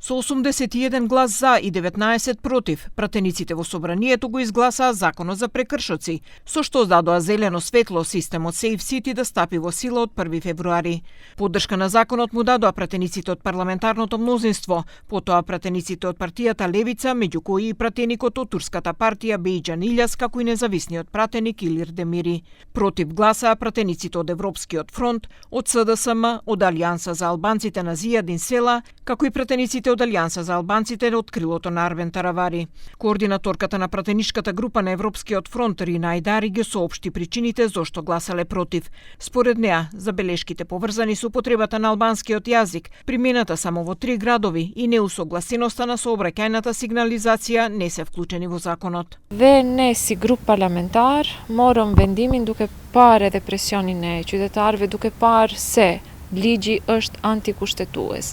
Со 81 глас за и 19 против, пратениците во собранието го изгласаа законот за прекршоци, со што дадоа зелено светло системот Safe City да стапи во сила од 1 февруари. Поддршка на законот му дадоа пратениците од парламентарното мнозинство, потоа пратениците од партијата Левица, меѓу кои и пратеникот од турската партија Бејџан Илјас, како и независниот пратеник Илир Демири. Против гласаа пратениците од Европскиот фронт, од СДСМ, од Алијанса за албанците на Зијадин Села, како и пратениците од Алијанса за албанците од крилото на Арвен Таравари. Координаторката на пратеничката група на Европскиот фронт Рина Айдари ги соопшти причините зошто гласале против. Според неа, забелешките поврзани со употребата на албанскиот јазик, примената само во 3 градови и неусогласеноста на сообраќајната сигнализација не се вклучени во законот. Dhe ne si grup parlamentar morëm vendimin duke parë edhe presionin e qytetarëve, duke parë se ligji është antikushtetues,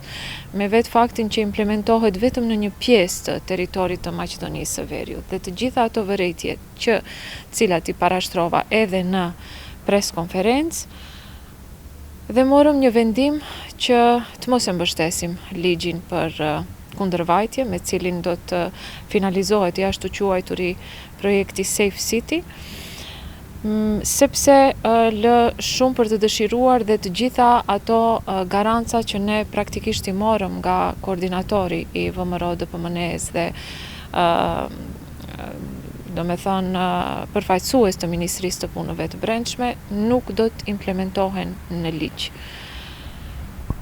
me vetë faktin që implementohet vetëm në një pjesë të territorit të Maqedonisë së Veriut dhe të gjitha ato vërejtje cilat I parashtrova edhe në preskonferencë, dhe morëm një vendim që të mos e mbështesim ligjin për kundërvajtje, me cilin do të finalizohet jashtu quajturi projekti Safe City, sepse lë shumë për të dëshiruar dhe të gjitha ato garanca që ne praktikisht I morëm nga koordinatori I VMRO DPMNE-s dhe do me thënë përfaqësues të Ministrisë të Punëve të Brendshme nuk do të implementohen në ligj.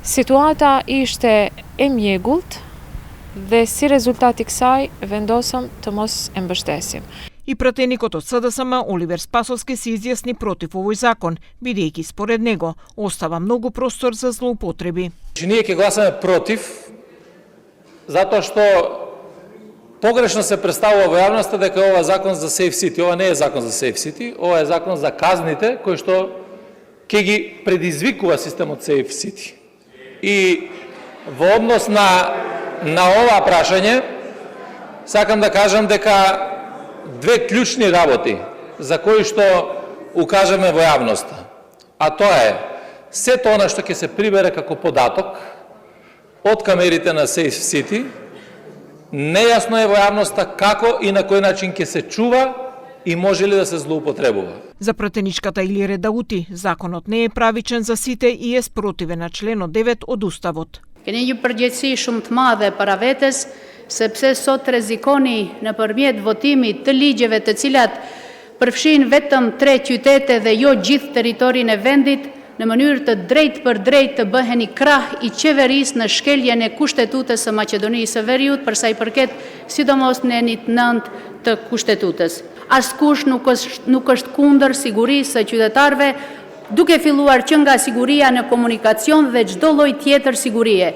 Situata ishte e mjegullt dhe si rezultat I kësaj vendosëm të mos e mbështesim. И пратеникот од СДСМ Оливер Спасовски се изјасни против овој закон, бидејќи според него остава многу простор за злоупотреби. Ние ќе гласаме против, затоа што погрешно се представува во јавноста дека ова е закон за Safe City. Ова не е закон за Safe City, ова е закон за казните кои што ќе ги предизвикува системот Safe City. И во однос на ова прашање, сакам да кажам дека две клучни работи за кои што укажеме во јавноста, а тоа е сето она што ќе се прибере како податок од камерите на Safe City, нејасно е во јавноста како и на кој начин ќе се чува и може ли да се злоупотребува. За пратеничката Илире Даути, законот не е правичен за сите и е спротивен на членот 9 од Уставот. Keni një përgjegjësi shumë të madhe para vetes, sepse sot rrezikoni nëpërmjet votimit të ligjeve të cilat përfshin vetëm 3 qytete dhe jo gjithë territorin e vendit, në mënyrë të drejtë për drejtë të bëheni krah I qeverisë në shkeljen e kushtetutës së Maqedonisë së Veriut, për sa I përket sidomos në enit 9 të kushtetutës. Askush nuk është kundër sigurisë së qytetarëve, duke filluar që nga siguria në komunikacion dhe çdo lloj tjetër sigurie.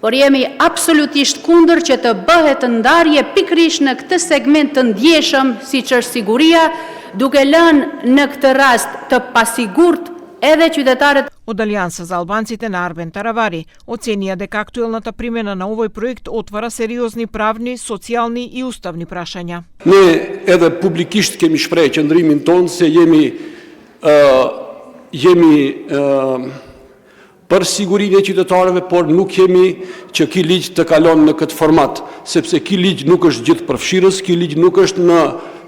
Por jemi absolutisht kundër që të bëhet ndarje pikërisht në këtë segment të ndjeshëm siç është siguria, duke lënë në këtë rast të pasigurt edhe qytetarët. Од Алијанса за албанците на Арвен Таравари оценија дека актуелната примена на овој проект отвара сериозни правни, социјални и уставни прашања. Ne edhe publikisht kemi shprehë qëndrimin tonë se jemi për sigurinë e qytetarëve, por nuk jemi që ky ligj të kalon në këtë format, sepse ky ligj nuk është gjithë përfshirës, ky ligj nuk është në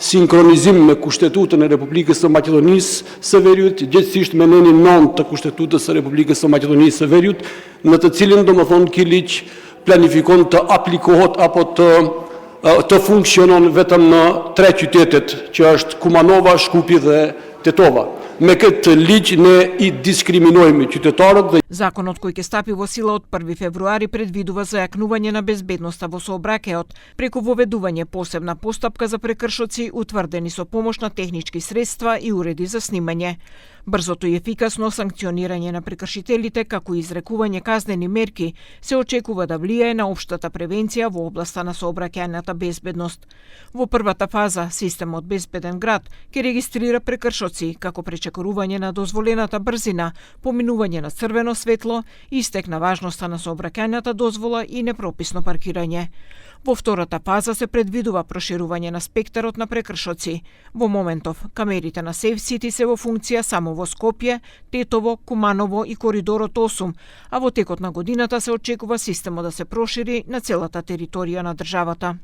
sinkronizim me Kushtetutën e Republikës së Maqedonisë së Veriut, gjithsesi me nenin 9 të Kushtetutës së Republikës së Maqedonisë së Veriut, në të cilin domethënë ky ligj planifikon të aplikohet apo të funksionon vetëm në 3 qytetet, që është Kumanova, Shkupi dhe Tetova. Me këtë ligj ne I дискриминojmë qytetarët dhe Законот кој ќе стапи во сила од 1 февруари предвидува зајакнување на безбедноста во сообраќајот преку воведување посебна постапка за прекршоци утврдени со помош на технички средства и уреди за снимање. Брзото и ефикасно санкционирање на прекршителите, како и изрекување казнени мерки, се очекува да влијае на општата превенција во областа на сообраќајната безбедност. Во првата фаза, системот Безбеден град ќе регистрира прекршоци како пречекорување на дозволената брзина, поминување на црвено светло, истек на важноста на сообраќајната дозвола и непрописно паркирање. Во втората фаза се предвидува проширување на спектарот на прекршоци. Во моментов, камерите на Safe City се во функција само во Скопје, Тетово, Куманово и коридорот 8, а во текот на годината се очекува системот да се прошири на целата територија на државата.